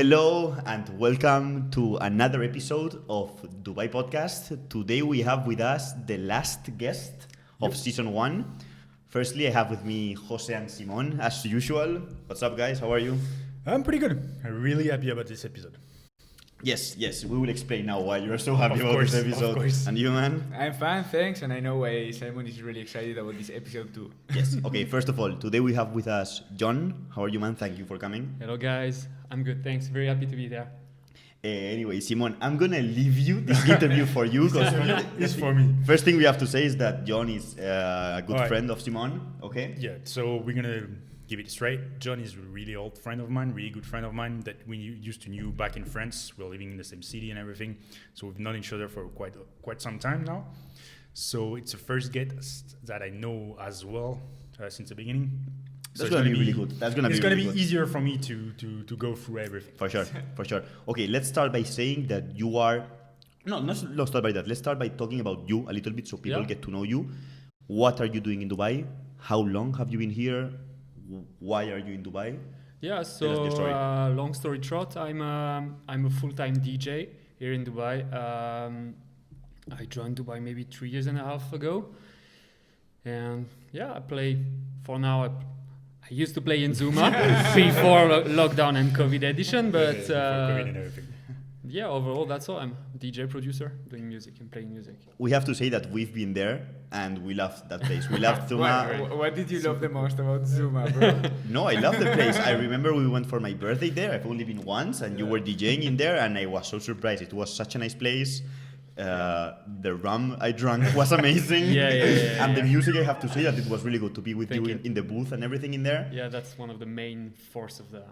Hello and welcome to another episode of DubaiPodcast. Today we have with us the last guest of season 1. Firstly, I have with me Jose and Simon as usual. What's up, guys? How are you? I'm pretty good. I'm really happy about this episode. Yes, we will explain now why you are so happy about this episode. Of course. And you, man? I'm fine, thanks, and I know why Simon is really excited about this episode too. Yes. Okay, first of all, today we have with us John. How are you, man? Thank you for coming. Hello guys, I'm good, thanks. Very happy to be there. Anyway, Simon, I'm gonna leave you this interview for you because It's for me. first thing we have to say is that John is a good friend of Simon. Okay. Yeah, so we're gonna give it straight. John is a really old friend of mine, really good friend of mine that we used to know back in France. We're living in the same city and everything, so we've known each other for quite some time now. So it's the first guest that I know as well since the beginning. That's gonna be really good. It's gonna be easier for me to go through everything. For sure. Okay, let's start by saying that you are. Let's start by that. Let's start by talking about you a little bit so people get to know you. What are you doing in Dubai? How long have you been here? Why are you in Dubai? Yeah, so long story short, I'm a full-time DJ here in Dubai. I joined Dubai maybe 3 years and a half ago, and I play for now. I used to play in Zuma before lockdown and COVID edition, but COVID and everything. overall that's all. I'm a DJ producer doing music and playing music. We have to say that we've been there and we loved that place. We loved Zuma. What did you love the most about Zuma, bro? No, I love the place. I remember we went for my birthday there. I've only been once, and you were DJing in there, and I was so surprised. It was such a nice place. The rum I drank was amazing. And the music, I have to say that it was really good to be with you in the booth and everything in there. Yeah, that's one of the main force of the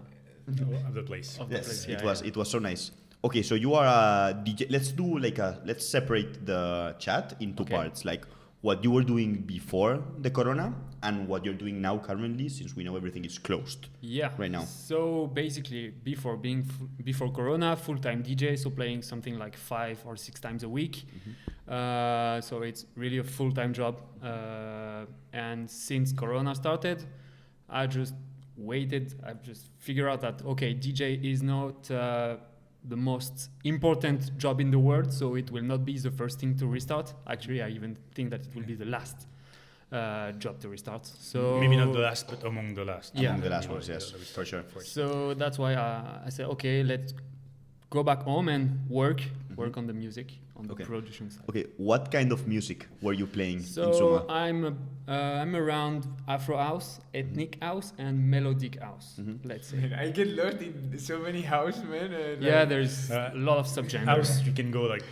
place. place. It was so nice. Okay, so you are a DJ. Let's separate the chat into parts, like what you were doing before the corona and what you're doing now currently, since we know everything is closed. Right now. So basically, before corona, full-time DJ, so playing something like 5 or 6 times a week. Mm-hmm. So it's really a full-time job. And since corona started, I just waited. I just figured out that DJ is not the most important job in the world, so it will not be the first thing to restart. Actually, I even think that it will be the last job to restart. So maybe not the last, but among the last. Among the last ones, yes, for sure. So that's why I said, let's go back home and work on the music, on the production side. Okay, what kind of music were you playing in Zuma? So I'm around Afro house, ethnic house, and melodic house. Mm-hmm. Let's say. I get lost in so many house, man. There's a lot of subgenres. House, you can go like.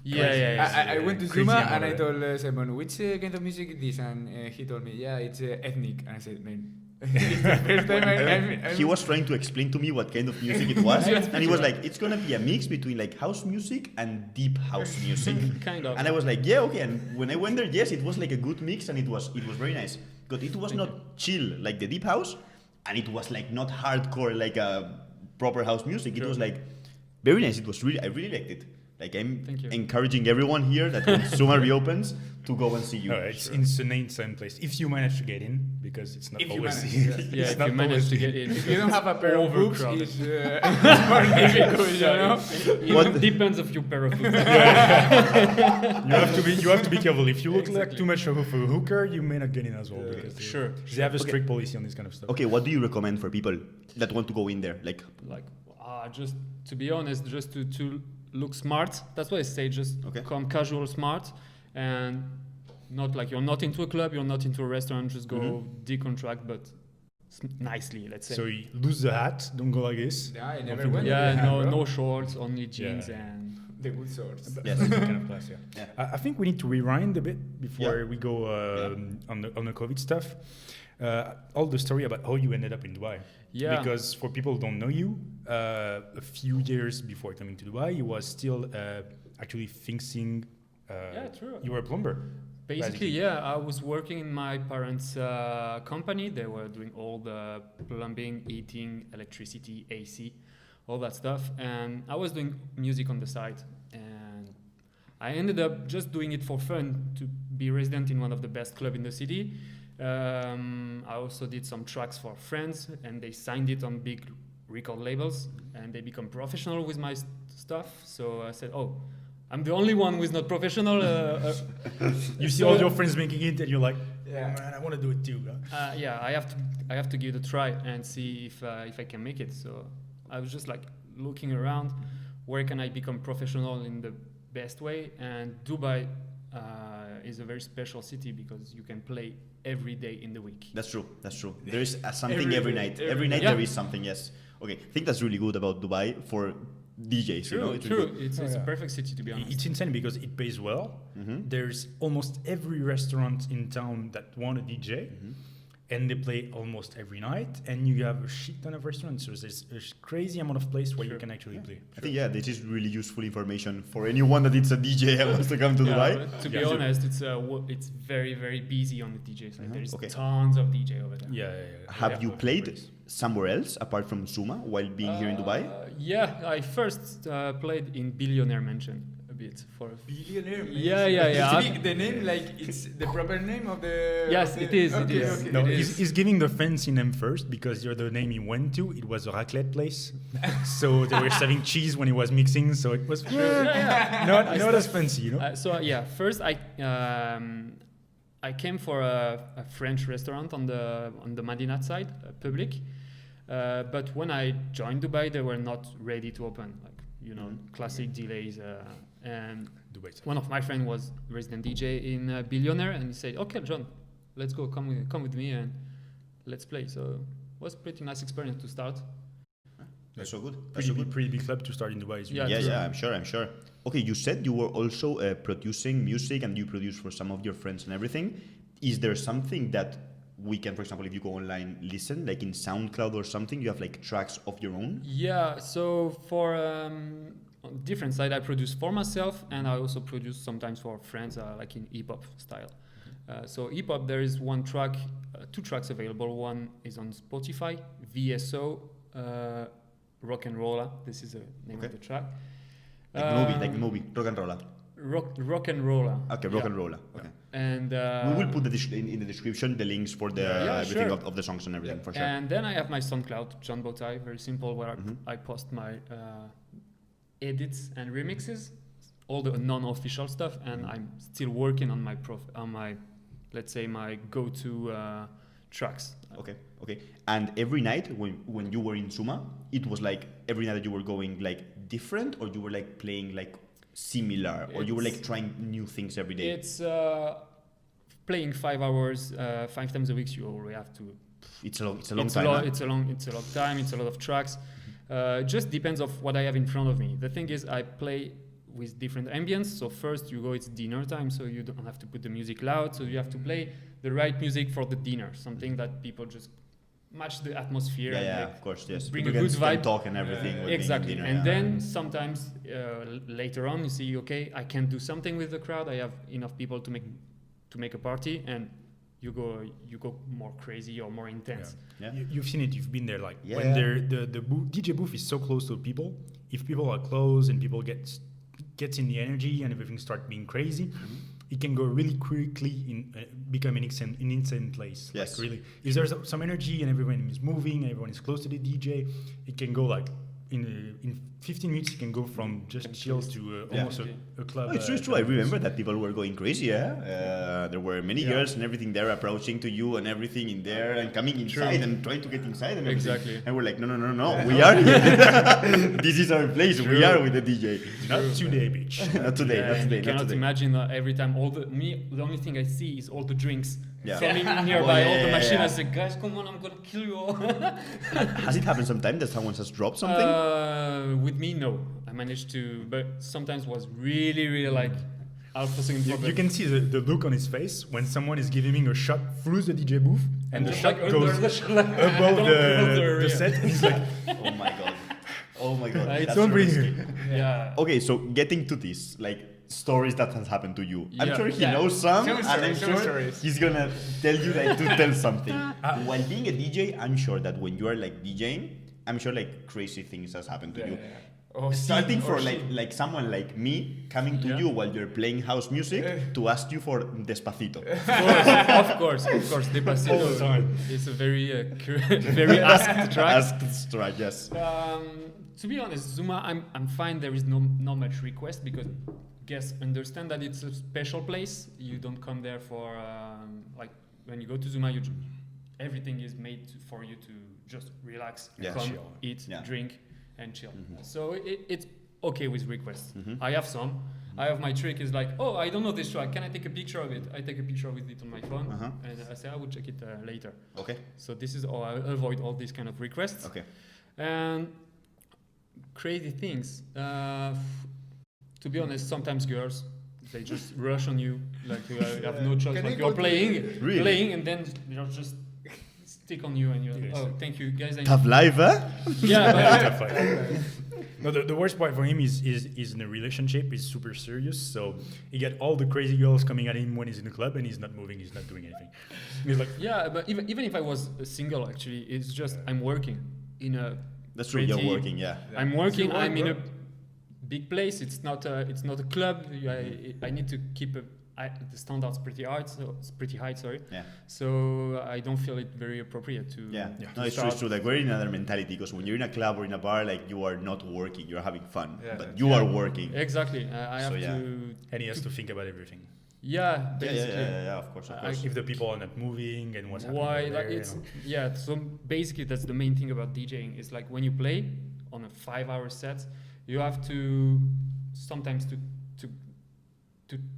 I went to Zuma and I told Simon, which kind of music is this? And he told me, it's ethnic. And I said, man. First time he was trying to explain to me what kind of music it was, and he was like, it's gonna be a mix between like house music and deep house music. Kind of. And I was like, okay. And when I went there, yes, it was like a good mix, and it was very nice. But it was not chill like the deep house, and it was like not hardcore like a proper house music. It was like very nice. It was I really liked it. Like I'm encouraging everyone here that when Zuma reopens to go and see you. It's an insane place. If you manage to get in, because it's not always easy. If you manage to get in. If you don't have a pair of boots, it's more difficult, you know? It depends of your pair of boots. You have to be careful. If you look like too much of a hooker, you may not get in as well. Because they have a strict policy on this kind of stuff. Okay, what do you recommend for people that want to go in there? Just to be honest, just to look smart. That's why I say just come casual smart, and not like you're not into a club, you're not into a restaurant, just go decontract, but nicely, let's say. So you lose the hat, don't go like this. Yeah, I never went. No shorts, only jeans and the good shorts. Yes, kind of class. I think we need to rewind a bit before we go on the COVID stuff. All the story about how you ended up in Dubai. Yeah. Because for people who don't know you, a few years before coming to Dubai, you was still actually fixing. True. You were a plumber. Basically, I was working in my parents' company. They were doing all the plumbing, heating, electricity, AC, all that stuff. And I was doing music on the side. And I ended up just doing it for fun to be resident in one of the best clubs in the city. I also did some tracks for friends, and they signed it on big record labels, and they become professional with my stuff. So I said, oh, I'm the only one who's not professional. You see all your friends making it, and you're like, man, I want to do it too. Yeah, I have to give it a try and see if I can make it. So I was just like looking around, where can I become professional in the best way? And Dubai is a very special city because you can play every day in the week. That's true. There is something every night. Every night there is something, yes. Okay, I think that's really good about Dubai for DJs. True. It's a perfect city, to be honest. It's insane because it pays well. There's almost every restaurant in town that want a DJ. And they play almost every night, and you have a shit ton of restaurants. So there's a crazy amount of place where you can actually play. I think this is really useful information for anyone that is a DJ and wants to come to Dubai. To be honest, it's very, very busy on the DJ side. There's tons of DJ over there. Have you played somewhere else apart from Zuma while being here in Dubai? Yeah, I first played in Billionaire Mansion. Bit for Billionaire. Yeah. The name, like it's the proper name of the. Yes, it is. Okay, it is. Okay. No, he's giving the fancy name first because you're the name he went to. It was a raclette place, so they were serving cheese when he was mixing. So it was not as fancy, you know. First I came for a French restaurant on the Madinat side, public, but when I joined Dubai, they were not ready to open. Classic delays. And one of my friends was resident DJ in Billionaire, and he said, "Okay, John, let's go. Come with me, and let's play." So it was a pretty nice experience to start. That's so good. Pretty big club to start in Dubai. I'm sure. Okay, you said you were also producing music, and you produce for some of your friends and everything. Is there something that we can, for example, if you go online, listen, like in SoundCloud or something, you have like tracks of your own? Yeah, so for on different side, I produce for myself, and I also produce sometimes for friends, like in hip-hop style. So hip-hop, there is two tracks available. One is on Spotify, VSO, Rock and Rolla. This is the name of the track. Like the movie, Rock and Rolla. Rock and Rolla. Okay, Rock and Rolla. Okay. And we will put in the description the links for the everything of the songs and everything for sure. And then I have my SoundCloud, John Bowtie, very simple, where I post my edits and remixes, all the non-official stuff, and I'm still working on my let's say my go-to tracks. Okay. And every night when you were in Zuma, it was like every night that you were going like different, or you were like playing like similar, or you were like trying new things every day? It's playing 5 hours 5 times a week. You already have to. It's a long time. It's a long time. It's a lot of tracks. Just depends of what I have in front of me. The thing is, I play with different ambience. So first you go, it's dinner time, so you don't have to put the music loud. So you have to play the right music for the dinner, something that people just match the atmosphere. Of course, yes. Bring a good vibe, talk and everything. Exactly. And then sometimes later on, you see, okay, I can do something with the crowd. I have enough people to make a party, and you go more crazy or more intense. You've seen it. You've been there. Like when the DJ booth is so close to people. If people are close and people gets in the energy and everything starts being crazy, it can go really quickly in become an insane place. Yes. Like really, if there's some energy and everyone is moving, everyone is close to the DJ, it can go like in 15 minutes. You can go from just chill to almost a club. Oh, it's true. I remember that people were going crazy. There were many girls and everything there approaching to you and everything in there and coming inside and trying to get inside and everything. Exactly. And we're like, no, we are here. This is our place. We are with the DJ. Not today, bitch. Not today. You cannot imagine every time the only thing I see is all the drinks. Yeah. From nearby, all the machines. I say, guys, come on, I'm gonna kill you all. Has it happened sometime that someone has dropped something? With me, no. I managed to, but sometimes was really, really like alpha singing. You can see the look on his face when someone is giving him a shot through the DJ booth, and the shot goes above the set. And he's like, oh my god. Don't bring here. Yeah. Okay, so getting to this, like stories that has happened to you. I'm Yeah. sure he knows some, Some and I'm stories, sure he's gonna tell you like to tell something. While being a DJ, I'm sure that when you are like DJing, I'm sure like crazy things has happened to you. Starting for like someone like me coming to you while you're playing house music to ask you for Despacito. Of course. Despacito is a very very asked track. Asked track, yes. To be honest, Zuma, I'm fine. There is not much request because guests understand that it's a special place. You don't come there for like when you go to Zuma, everything is made for you to just relax, come, chill. Eat, drink, and chill. So it's okay with requests. I have some. I have my trick is like, oh, I don't know this track. Can I take a picture of it? I take a picture with it on my phone, and I say I will check it later. Okay. So this is I avoid all these kind of requests. Okay. And crazy things. To be honest, sometimes girls they just rush on you, like you have no choice. Like you're playing, and then they'll just stick on you, and you're like, oh, thank you, guys. Tough life, huh? Yeah. No, the worst part for him is in a relationship. He's super serious, so he get all the crazy girls coming at him when he's in the club, and he's not moving, he's not doing anything. He's like, yeah, but even if I was single, actually, it's just I'm working in a. That's true. You're working, yeah. I'm working. I'm in a big place. It's not a club. I need to keep the standards pretty high. Sorry. Yeah. So I don't feel it very appropriate to. Yeah. No, it's true. Like we're in another mentality because when you're in a club or in a bar, like you are not working, you're having fun, but you are working. Exactly. I have to. And he has to think about everything. Yeah, basically. Yeah, of course. If the people are not moving and what's happening. Why? Like it's so basically that's the main thing about DJing. It's like when you play on a 5-hour set, you have to sometimes to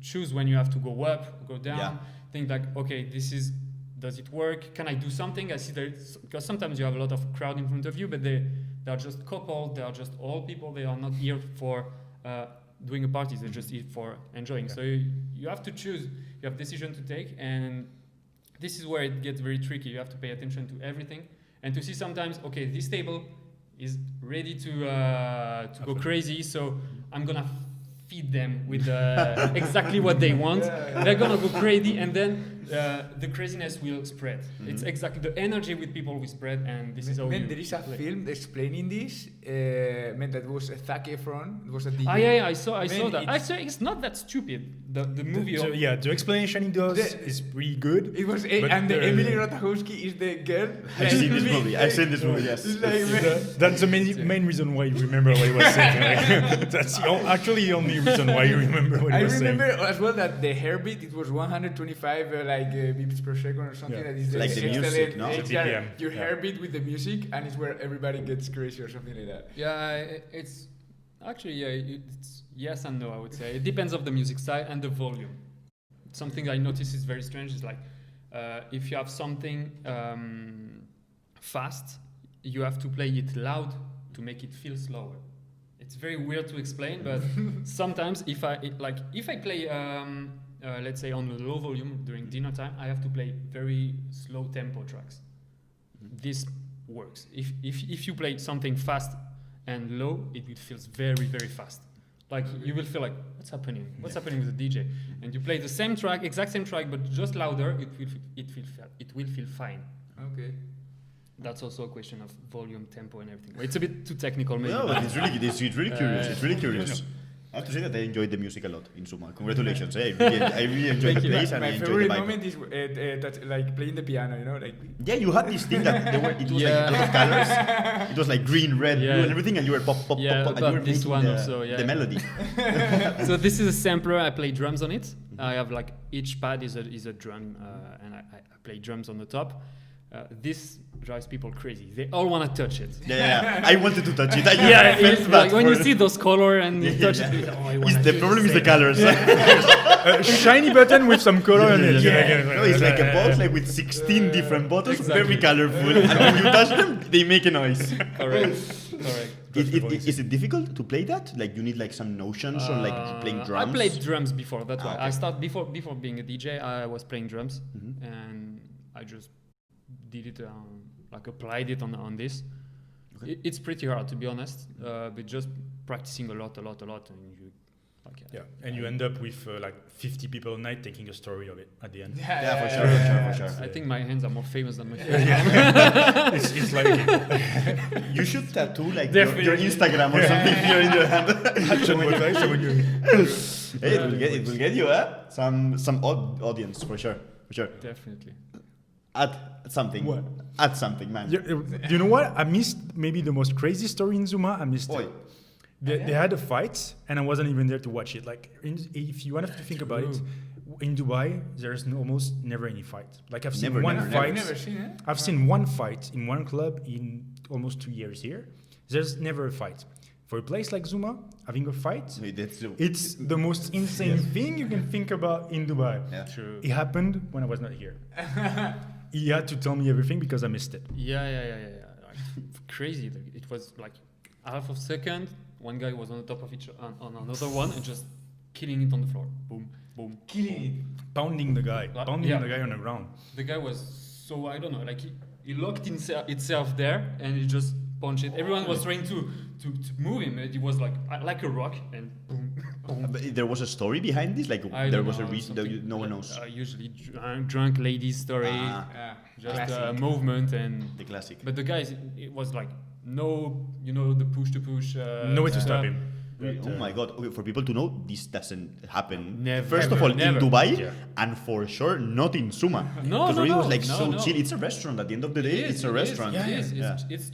choose when you have to go up, go down. Yeah. Think like, okay, does it work? Can I do something? I see because sometimes you have a lot of crowd in front of you, but they are just coupled. They are just all people. They are not here for doing a party. They're just here for enjoying. So you have to choose. You have decision to take, and this is where it gets very tricky. You have to pay attention to everything and to see sometimes, okay, this table is ready to go crazy, so I'm gonna feed them with exactly what they want. They're gonna go crazy, and then the craziness will spread. It's exactly the energy with people will spread, and this is how there is a film explaining this. That was Zac Efron. It was a DJ. Yeah, I saw that. Actually, it's not that stupid. The movie. The explanation he does is pretty good. It was, and Emily Ratajkowski is the girl. I've seen this movie. Yes. That's the main reason why you remember what he was saying. That's actually the only reason why you remember what he was saying. I remember as well that the heartbeat, it was 125 beats per second or something. Yeah. That is like the music, no? Your heartbeat with the music, and it's where everybody gets crazy or something like that. Yeah, it's actually it's yes and no. I would say it depends on the music style and the volume. Something I notice is very strange is like if you have something fast, you have to play it loud to make it feel slower. It's very weird to explain, but sometimes if I play let's say on a low volume during dinner time, I have to play very slow tempo tracks. This works. If you play something fast and low, it feels very, very fast. Like you will feel like, what's happening? What's happening with the DJ? And you play the same track, exact same track, but just louder. It will feel fine. Okay. That's also a question of volume, tempo, and everything. It's a bit too technical, maybe. No, but it's really curious. It's really curious. I have to say that I enjoyed the music a lot in Zuma. Congratulations! I really enjoyed the place and I enjoyed the vibe. My favorite moment is that, like playing the piano. You know, like yeah, you had this thing that it was like a lot of colors. It was like green, red, blue, and everything, and you were pop, pop, pop, and you were this one also, the melody. So this is a sampler. I play drums on it. I have like each pad is a drum, and I play drums on the top. This drives people crazy. They all want to touch it. Yeah. I wanted to touch it. It's like when you see those colors and you touch it. The problem is the colors. A shiny button with some color in it. No, it's like a box like with 16 different buttons, very colorful. And when you touch them, they make a noise. Correct. Is it difficult to play that? Like you need like some notions on like playing drums? I played drums before. That's why I started before being a DJ. I was playing drums, and I just did it like applied it on this. It's pretty hard to be honest, but just practicing a lot, and And you end up with like 50 people a night taking a story of it at the end. For sure. I think my hands are more famous than my face. It's like you should tattoo like your Instagram or something here in your hand. Hey, it will get you some audience for sure. Definitely. Add something. What? Add something, man. You know what? I missed maybe the most crazy story in Zuma. I missed it. They had a fight, and I wasn't even there to watch it. Like, if you want to think about it, in Dubai, there's almost never any fight. Like, I've seen one fight. I've never seen it. I've seen one fight in one club in almost 2 years here. There's never a fight. For a place like Zuma, having a fight, it's the most insane thing you can think about in Dubai. Yeah. True. It happened when I was not here. He had to tell me everything because I missed it. Yeah. Like, crazy. Like, it was like half of a second. One guy was on the top of on another one and just killing it on the floor. Boom, boom. Killing it. Pounding the guy on the ground. The guy was so, I don't know, like he locked itself there and he just punched it. Everyone was trying to move him. It was like a rock and boom. But there was a story behind this? Like there was a reason that no one knows? Usually drunk ladies story. Just a movement and... The classic. But the guys, it was like no, the push to push. No way to stop him. Oh my God! Okay, for people to know, this doesn't happen. Never. First of all, Never. in Dubai, and for sure not in Zuma. No, because it was like no, so no. chill. It's a restaurant. At the end of the day, it's a restaurant. It's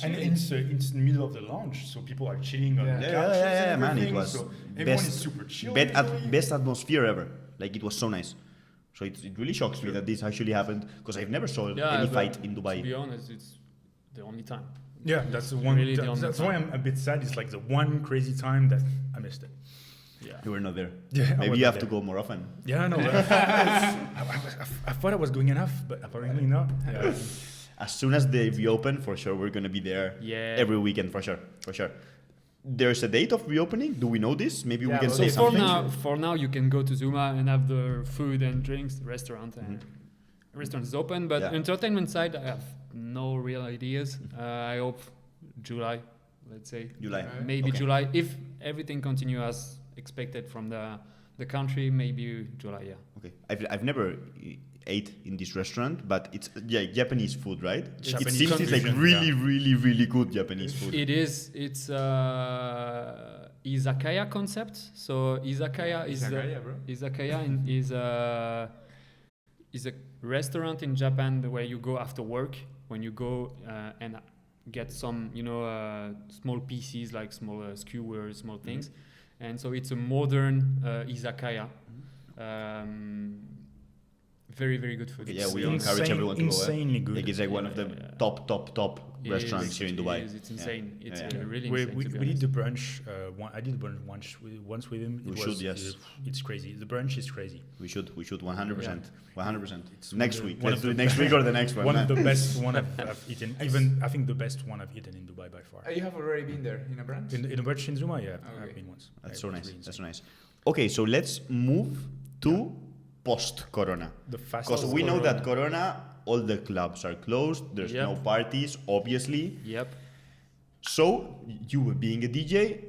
And it's in the middle of the lounge, so people are chilling on the couches. Yeah, and man. It everything, was so everyone is super chill. best atmosphere ever. Like it was so nice. So it really shocks me that this actually happened because I've never saw any fight in Dubai. To be honest, it's the only time. Yeah, that's the one. Really the only That's time. why I'm a bit sad. It's like the one crazy time that I missed it. Yeah. You were not there. Yeah, Maybe you have to go more often. Yeah, I know. I thought I was going enough, but apparently not. Yeah. As soon as they reopen, for sure we're gonna be there. Yeah. Every weekend, for sure. There's a date of reopening. Do we know this? Maybe we can well, say So something. for now, you can go to Zuma and have the food and drinks, the restaurant. And restaurant is open, but entertainment side, I have no real ideas. I hope July, let's say. July. Maybe Okay. July. If everything continues as expected from the country, maybe July, yeah. Okay. I've never ate in this restaurant, but it's Japanese food, right? Japanese it seems it's like fusion, really good Japanese food. It is. It's Izakaya concept. So Izakaya is is a restaurant in Japan where you go after work when you go and get some small pieces like small skewers, small things, and so it's a modern izakaya. Very good food. Okay, yeah, we encourage everyone to go. Insanely good. Like it's like one of the top restaurants here in Dubai. It's insane. It's really We insane. did the brunch. I did the brunch once with him. Yes. It's crazy. The brunch is crazy. We should 100%. 100%. It's Next week. one Let's of do the it next week or the next one. One man. of the best one I've eaten. Even I think the best one I've eaten in Dubai by far. You have already been there in a brunch? In a brunch in Zuma, yeah, Okay. I've been once. That's It so was nice. really That's so insane. nice. Okay, so let's move to post-corona. The fastest. Because we know that corona, all the clubs are closed. There's Yep. no parties, obviously. Yep. So you being a DJ,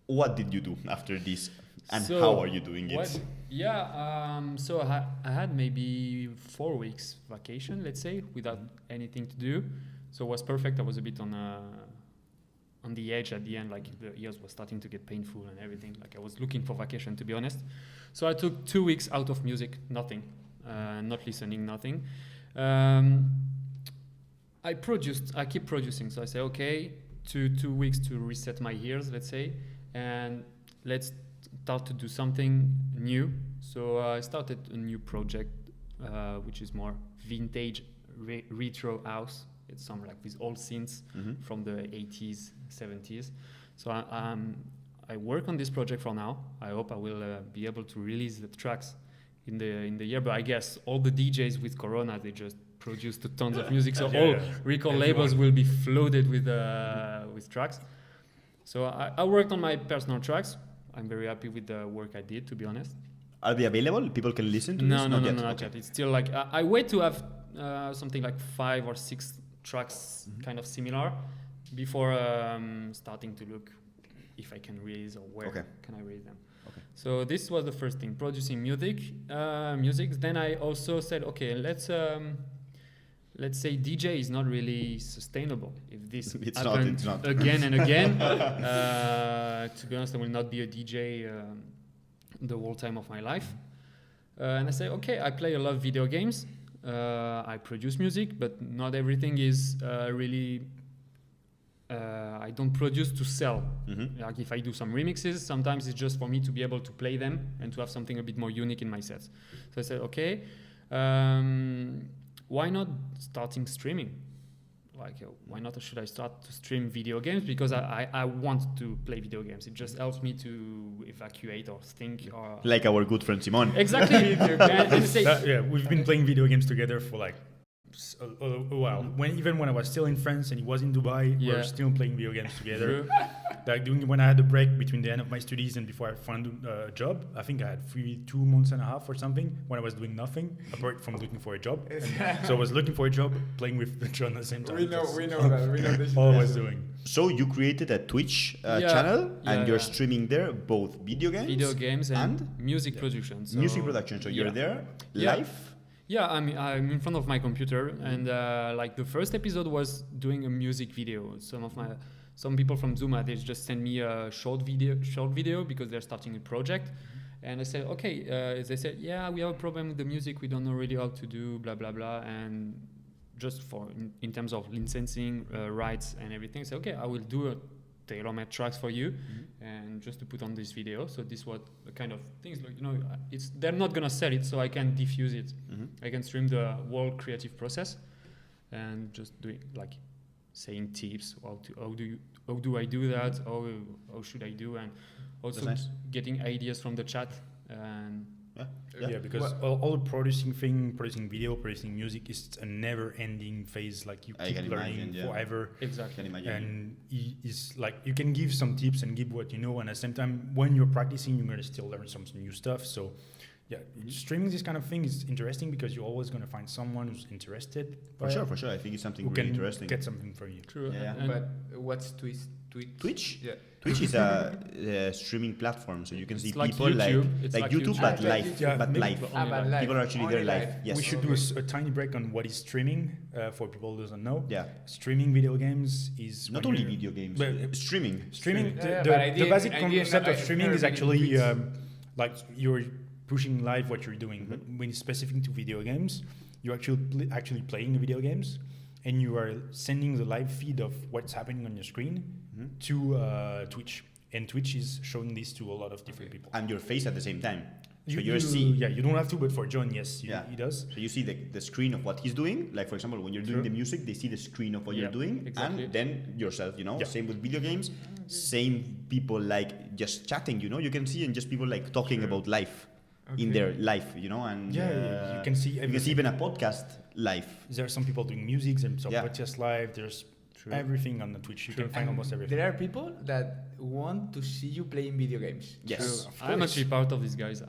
what did you do after this, and So, how are you doing it? So I had maybe 4 weeks vacation, let's say, without anything to do. So it was perfect. I was a bit on the edge at the end, like the ears were starting to get painful and everything. Like I was looking for vacation, to be honest. So I took 2 weeks out of music, nothing, not listening, nothing. I keep producing. So I say, okay, 2 weeks to reset my ears, let's say, and let's start to do something new. So I started a new project, which is more vintage retro house. It's some like these old synths from the 80s, 70s. So I work on this project for now. I hope I will be able to release the tracks in the year. But I guess all the DJs with Corona, they just produced tons of music. So all record labels will be flooded with tracks. So I worked on my personal tracks. I'm very happy with the work I did, to be honest. Are they available? People can listen to No, this? not yet. It's still like I wait to have something like 5 or 6 tracks kind of similar before starting to look if I can release or where can I release them. So this was the first thing, producing music. Then I also said, okay, let's say DJ is not really sustainable. If this happens again and again, to be honest, I will not be a DJ the whole time of my life. And I say, okay, I play a lot of video games. I produce music, but not everything is really... I don't produce to sell. Like if I do some remixes, sometimes it's just for me to be able to play them and to have something a bit more unique in my sets. So I said, okay, why not starting streaming? Like, why not should I start to stream video games? Because I want to play video games. It just helps me to evacuate or think. Or like our good friend Simon. Exactly. We've been playing video games together for like a while. Even when I was still in France and he was in Dubai, we were still playing video games together. Like when I had a break between the end of my studies and before I found a job, I think I had 2 months and a half or something when I was doing nothing apart from looking for a job. So I was looking for a job, playing with John at the same time. We know that. We know this. All I was doing. So you created a Twitch channel and you're streaming there both video games and music production. So music production. So you're there live. Yeah, I'm in front of my computer, and like the first episode was doing a music video. Some people from Zuma, they just sent me a short video because they're starting a project. And I said, okay, they said, yeah, we have a problem with the music. We don't know really how to do blah, blah, blah. And just in terms of licensing rights and everything, I said, okay, I will do a tailor-made tracks for you and just to put on this video. So this was the kind of things, like, they're not going to sell it, so I can diffuse it. I can stream the whole creative process and just doing like saying tips, how do I do that, how should I do, and also getting ideas from the chat. And because all the producing video, producing music is a never-ending phase. Like you keep learning forever. Exactly. And it's like you can give some tips and give what you know, and at the same time, when you're practicing, you're gonna still learn some new stuff. So, streaming this kind of thing is interesting because you're always gonna find someone who's interested. For sure. I think it's something really interesting. Get something for you. True. But what's Twitch? Twitch? Yeah. Twitch is a streaming platform, so you can see it's like people YouTube. like YouTube, but live. But live. People are actually there live. Yes. We should do a tiny break on what is streaming for people who doesn't know. Yeah. Streaming video games is not only video games, but streaming. The basic concept of streaming is actually like you're pushing live what you're doing, but when it's specific to video games, you're actually playing the video games, and you are sending the live feed of what's happening on your screen to Twitch, and Twitch is showing this to a lot of different people. And your face at the same time. So you don't have to, but for John, yes, he does. So you see the screen of what he's doing. Like for example, when you're doing the music, they see the screen of what you're doing, and then yourself. Same with video games. Same people like just chatting. You can see and just people like talking about life. In their life, and you can see even a podcast live. There are some people doing music, there's some podcast live. There's everything on the Twitch. You can find almost everything. There are people that want to see you playing video games. Yes, I'm actually part of these guys.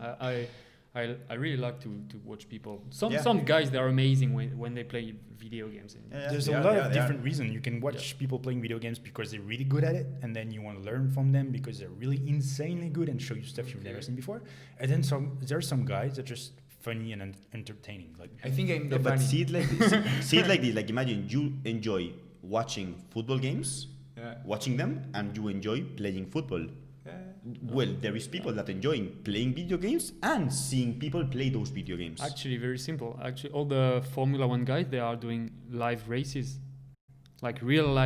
I really like to watch people. Some guys, they're amazing when they play video games. There's a lot of different reasons. You can watch people playing video games because they're really good at it, and then you want to learn from them because they're really insanely good and show you stuff you've never seen before. And then there are some guys that are just funny and entertaining. Like I think I'm the but funny. see it like this. See it like this. Like imagine you enjoy watching football games, watching them, and you enjoy playing football. Well, there is people that enjoy playing video games and seeing people play those video games. Actually, very simple. Actually, all the Formula 1 guys, they are doing live races. Like real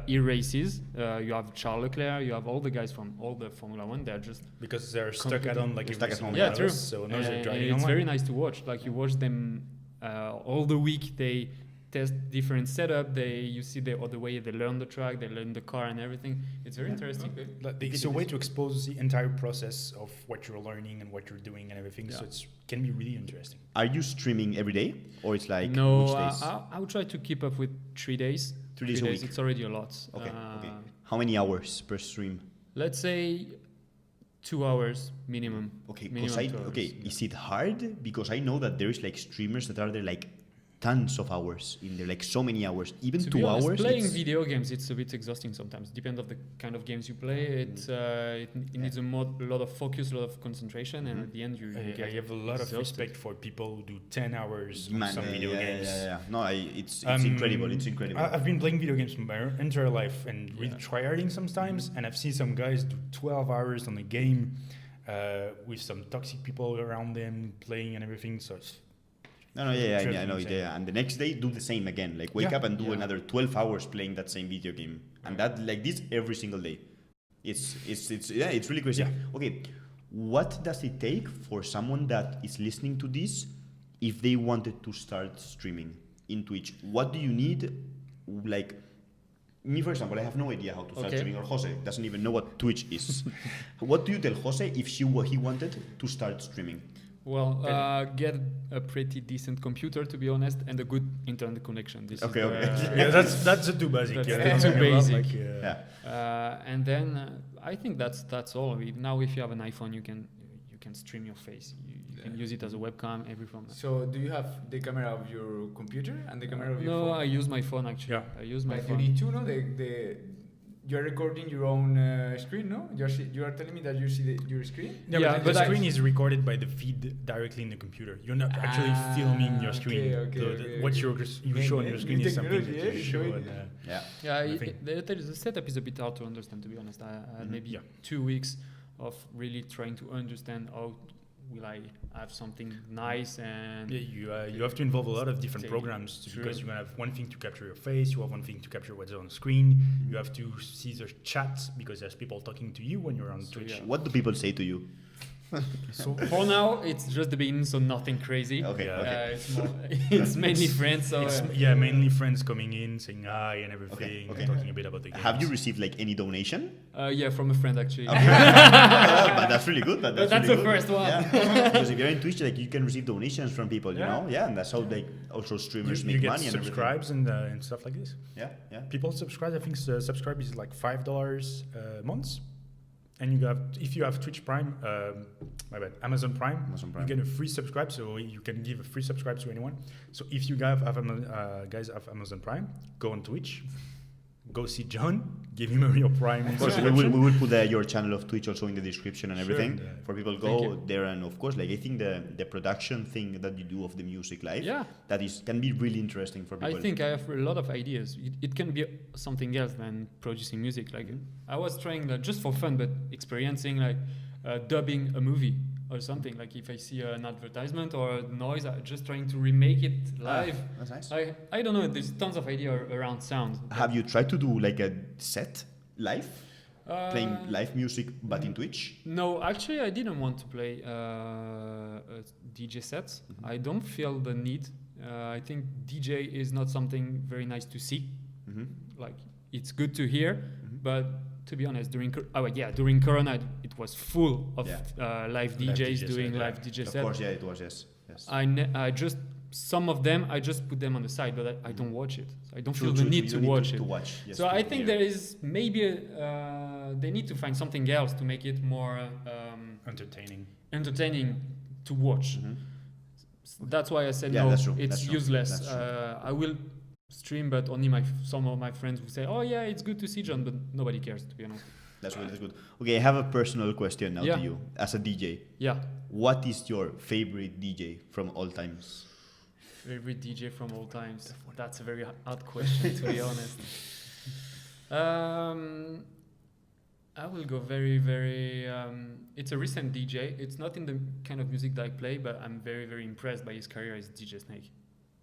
e-races. You have Charles Leclerc, you have all the guys from all the Formula 1. They're just... Because they're stuck at home like stuck at home. Yeah, true. So now they're driving it's online. very nice to watch. Like you watch them all the week. They test different setup. You see the other way they learn the track, they learn the car and everything. It's very interesting. It's a way to expose the entire process of what you're learning and what you're doing and everything. So it can be really interesting. Are you streaming every day, or it's like no? which days? I would try to keep up with 3 days. 3 days a week. It's already a lot. Okay. How many hours per stream? Let's say 2 hours minimum. Okay. Minimum 2 hours. Is it hard? Because I know that there is like streamers that are there like tons of hours in there, like so many hours, even To 2 be honest, hours. playing video games, it's a bit exhausting sometimes. Depends of the kind of games you play. It needs a lot of focus, a lot of concentration, and at the end you get I have a lot of exhausted. respect for people who do 10 hours on Man, some video games. No, it's incredible. It's incredible. I've been playing video games my entire life and really tryharding sometimes, and I've seen some guys do 12 hours on a game with some toxic people around them playing and everything. So it's I know. And the next day, do the same again. Like wake up and do another 12 hours playing that same video game, and that like this every single day. It's really crazy. Yeah. Okay, what does it take for someone that is listening to this if they wanted to start streaming in Twitch? What do you need? Like me, for example, I have no idea how to start streaming, or Jose doesn't even know what Twitch is. What do you tell Jose if he wanted to start streaming? Well, get a pretty decent computer, to be honest, and a good internet connection. This is that's the two basic. That's the two basic. Yeah. And then I think that's all. Now, if you have an iPhone, you can stream your face. You can use it as a webcam, everything. So, do you have the camera of your computer and the camera of your phone? No, I use my phone actually. Yeah. I use my But phone. you need to know you're recording your own screen, no? You are telling me that you see your screen? Yeah, but but the I- screen is recorded by the feed directly in the computer. You're not actually filming your screen. What you show on your screen is something that you show. The setup is a bit hard to understand, to be honest. I had maybe 2 weeks of really trying to understand how will I have something nice and you have to involve a lot of different programs because you have one thing to capture your face, you have one thing to capture what's on the screen, you have to see the chat because there's people talking to you when you're on Twitch. yeah. What do people say to you? So for now, it's just the beginning, so nothing crazy. Okay. It's mainly friends. So It's mainly friends coming in, saying hi and everything, Okay. talking a bit about the game. Have you received like any donation? yeah, from a friend actually. But that's really good. That's really the good. first one. Yeah. Because if you're in Twitch, like you can receive donations from people, you know? Yeah, and that's how like also streamers You make get money and subscribes and stuff like this. Yeah. People subscribe. I think subscribe is like $5 a month. And you have, if you have Twitch Prime, Amazon Prime, you get a free subscribe, so you can give a free subscribe to anyone. So if you guys have Amazon Prime, go on Twitch, go see John, give him a real Prime. Of course, we will put your channel of Twitch also in the description and everything for people Thank go you. there. And of course, like I think the production thing that you do of the music live, Yeah. can be really interesting for people. I think I have a lot of ideas. It can be something else than producing music. Like I was trying just for fun, but experiencing like dubbing a movie or something. Like if I see an advertisement or a noise, I'm just trying to remake it live. That's nice. I don't know. There's tons of ideas around sound. Have you tried to do like a set live, playing live music but in Twitch? No, actually, I didn't want to play DJ sets. I don't feel the need. I think DJ is not something very nice to see. Like it's good to hear, but to be honest, during Corona, it was full of live DJs doing live DJ sets. Of course, it was. Yes. I just some of them I just put them on the side, but I don't watch it. I don't feel True, the need you to watch it. Yes, So I think there is maybe they need to find something else to make it more entertaining to watch. That's why I said no. That's true. It's That's useless. That's true. I will stream, but only some of my friends will say, "Oh yeah, it's good to see John," but nobody cares, to be honest. That's good. Okay, I have a personal question now to you as a DJ. Yeah. What is your favorite DJ from all times? Favorite DJ from all times? That's a very hard question, to be honest. I will go very, very... it's a recent DJ. It's not in the kind of music that I play, but I'm very, very impressed by his career as DJ Snake.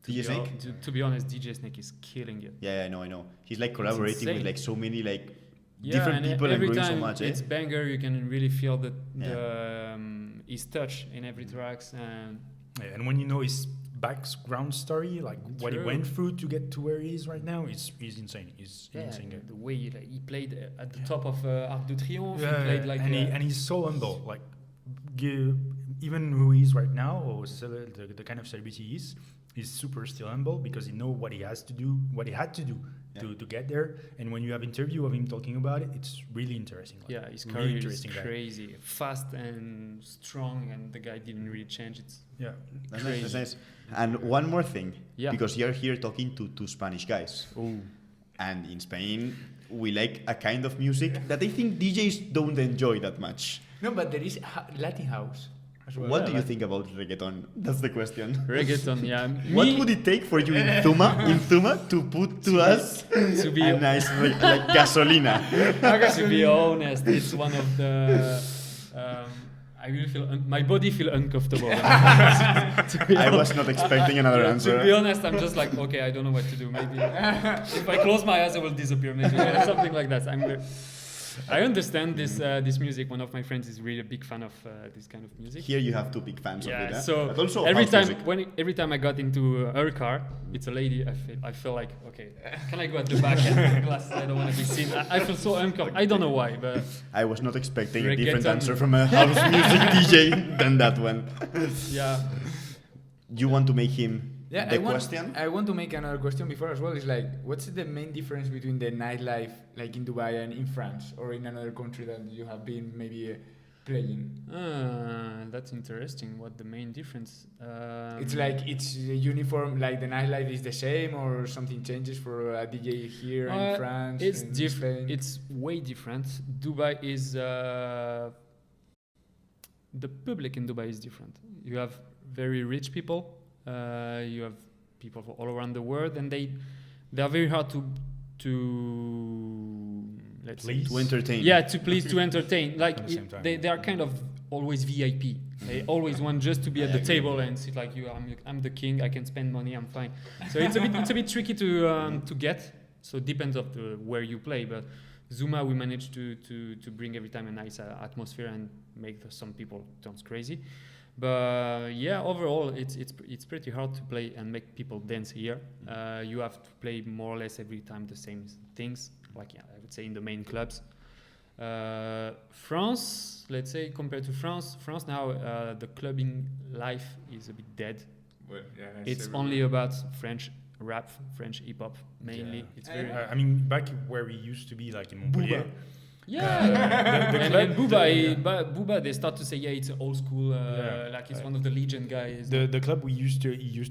DJ Snake? To be honest, DJ Snake is killing it. Yeah, I know. He's like collaborating with like so many like Yeah, different people and every growing time so much. it's banger. You can really feel his touch in every tracks, and when you know his background story, like what he went through to get to where he is right now, he's insane. He's insane. The way he played at the top of Arc de Triomphe, he Yeah, played like and he's so humble. Like even who he is right now, or the kind of celebrity he is, he's super still humble because he know what he has to do, what he had to do to get there. And when you have interview of him talking about it, it's really interesting. Like, his really career is interesting guy. crazy, fast and strong, and the guy didn't really change. It's That's crazy. nice. That's nice. And one more thing, Yeah. because you're here talking to two Spanish guys, and in Spain we like a kind of music that I think DJs don't enjoy that much. No, but there is Latin house as well. What do you think about reggaeton? That's the question. reggaeton. Yeah, What would it take for you in Zuma to put to us to be a nice like gasolina? to be honest, it's one of the. I really feel my body feel uncomfortable. I was not expecting another answer. To be honest, I'm just like, okay, I don't know what to do. Maybe if I close my eyes, I will disappear. Maybe something like that. I understand this music. One of my friends is really a big fan of this kind of music. Here you have two big fans of it. So but also every house time music. every time I got into her car, it's a lady. I feel like, okay, can I go at the back and take glasses? I don't want to be seen. I feel so uncomfortable. I don't know why, but I was not expecting a different reggaeton. answer from a house music DJ than that one. yeah. You want to make him Yeah, the question? I want to make another question before as well. Is like, what's the main difference between the nightlife, like in Dubai and in France, or in another country that you have been maybe playing? That's interesting. What the main difference? It's like it's uniform. Like the nightlife is the same, or something changes for a DJ here in France. It's in different. Spain? It's way different. Dubai is the public in Dubai is different. You have very rich people. You have people from all around the world, and they are very hard to let's say Please? To entertain. Yeah, to entertain. Like At the same time. they are kind of always VIP. They always want just to be at the table and sit like you. I'm the king. I can spend money. I'm fine. So it's a bit tricky to get. So it depends of where you play. But Zuma, we managed to bring every time a nice atmosphere and make some people turn crazy. But yeah, overall, it's pretty hard to play and make people dance here. You have to play more or less every time the same things. Like I would say in the main clubs. France, let's say compared to France now the clubbing life is a bit dead. Well, yeah, It's only about French rap, French hip hop mainly. Yeah. It's very I mean, back where we used to be, like in Montpellier. and Booba, they start to say it's an old school, like it's one of the legend guys. The club he used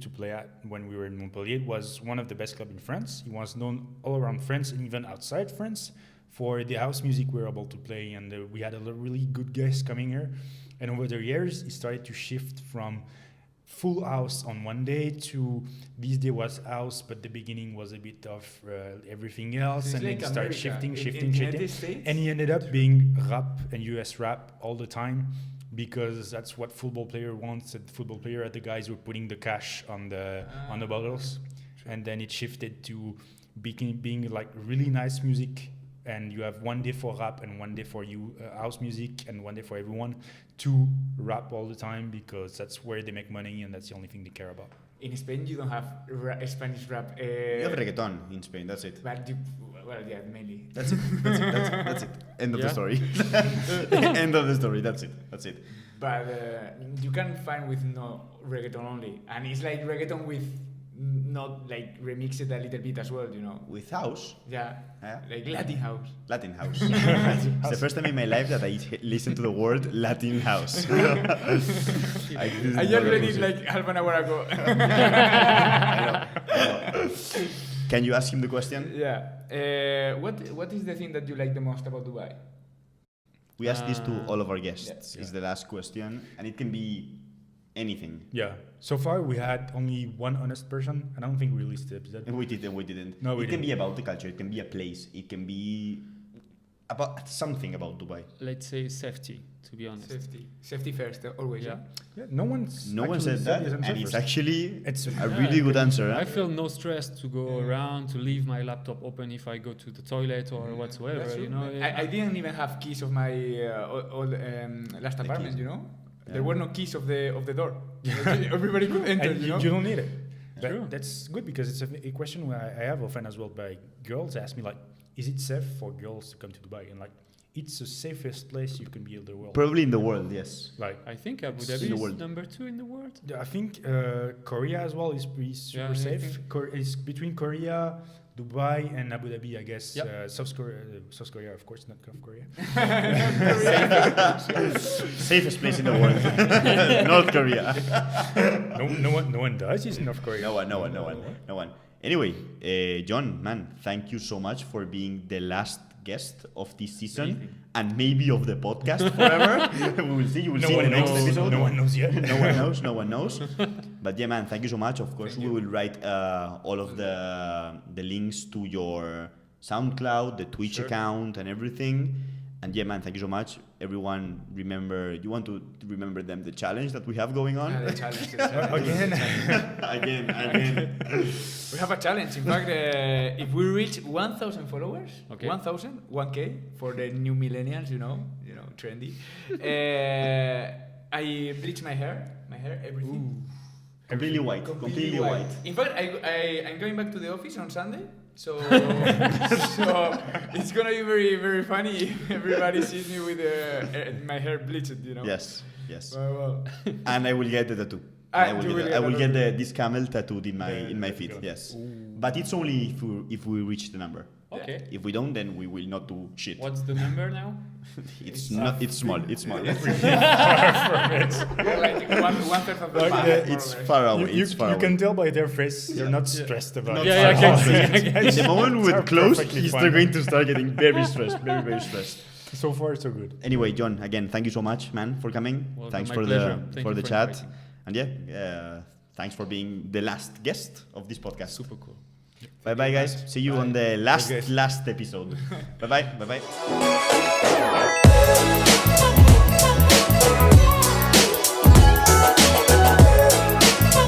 to play at when we were in Montpellier was one of the best clubs in France. He was known all around France and even outside France for the house music we were able to play, and we had a really good guests coming here. And over the years, he started to shift from full house on one day to this day was house, but the beginning was a bit of everything else, and like then he started America. shifting, and he ended up being rap and US rap all the time, because that's what football player wants. And football player are the guys who are putting the cash on the bottles, and then it shifted to being like really nice music. And you have one day for rap and one day for you house music and one day for everyone to rap all the time, because that's where they make money and that's the only thing they care about. In Spain, you don't have Spanish rap. You have reggaeton in Spain, that's it. But mainly. That's it. That's it. End of the story. End of the story. That's it. But you can find with no reggaeton only, and it's like reggaeton with not like remix it a little bit as well, you know. With house. Yeah. Yeah. Like Latin house. Latin house. It's the first time in my life that I listened to the word Latin house. I just read it like half an hour ago. I know. Can you ask him the question? Yeah. What is the thing that you like the most about Dubai? We ask this to all of our guests. Yeah. It's the last question, and it can be anything. Yeah. So far, we had only one honest person, and I don't think we released the episode. And we didn't. No, it can be about the culture. It can be a place. It can be about something about Dubai. Let's say safety, to be honest. Safety first, always. Yeah. Yeah, no one said that, his answer and it's first. actually It's a really good answer. Huh? I feel no stress to go around, to leave my laptop open if I go to the toilet or whatsoever. That's You true. know, I didn't even have keys of my last apartment, keys. you know. Yeah. There were no keys of the door. Everybody could enter, And you know. you don't need it. But True. that's good, because it's a question where I have often as well by girls ask me, like, is it safe for girls to come to Dubai? And like, it's the safest place you can be in the world. Probably in the world, yes. Like, I think Abu in the Dhabi world. is number 2 in the world. I think Korea as well is pretty super Yeah, I safe. think- It's between Korea, Dubai and Abu Dhabi, I guess. Yep. South Korea, of course, not North Korea. Safest place in the world. North Korea. No one does. It's North Korea. No one. Anyway, John, man, thank you so much for being the last guest of this season and maybe of the podcast forever. We will see. You will see in the next episode. No one knows yet. No one knows. But yeah, man, thank you so much. Of course, we will write all of the links to your SoundCloud, the Twitch account, and everything. And yeah, man, thank you so much. Everyone, you want to remember them the challenge that we have going on? The challenge. Again. We have a challenge. In fact, if we reach 1,000 followers, 1K for the new millennials, you know, trendy. I bleach my hair, everything. Completely white. In fact, I'm going back to the office on Sunday. So it's gonna be very, very funny if everybody sees me with my hair bleached, you know. Yes. Well. And I will get the tattoo. I will get this camel tattooed in my feet. Yes. Ooh. But it's only if we reach the number. Okay. If we don't, then we will not do shit. What's the number now? It's small. It's small. Like one third of the bag, It's far away. You can tell by their face they're not stressed about it. I can see. In the moment we would close, perfectly they're fine. going to start getting very stressed. Very stressed. So far, so good. Anyway, John, again, thank you so much, man, for coming. Welcome, Thanks my for pleasure. the Thank for you the for chat. inviting. And yeah, thanks for being the last guest of this podcast. Super cool. Bye, guys. See you on the last episode. Bye.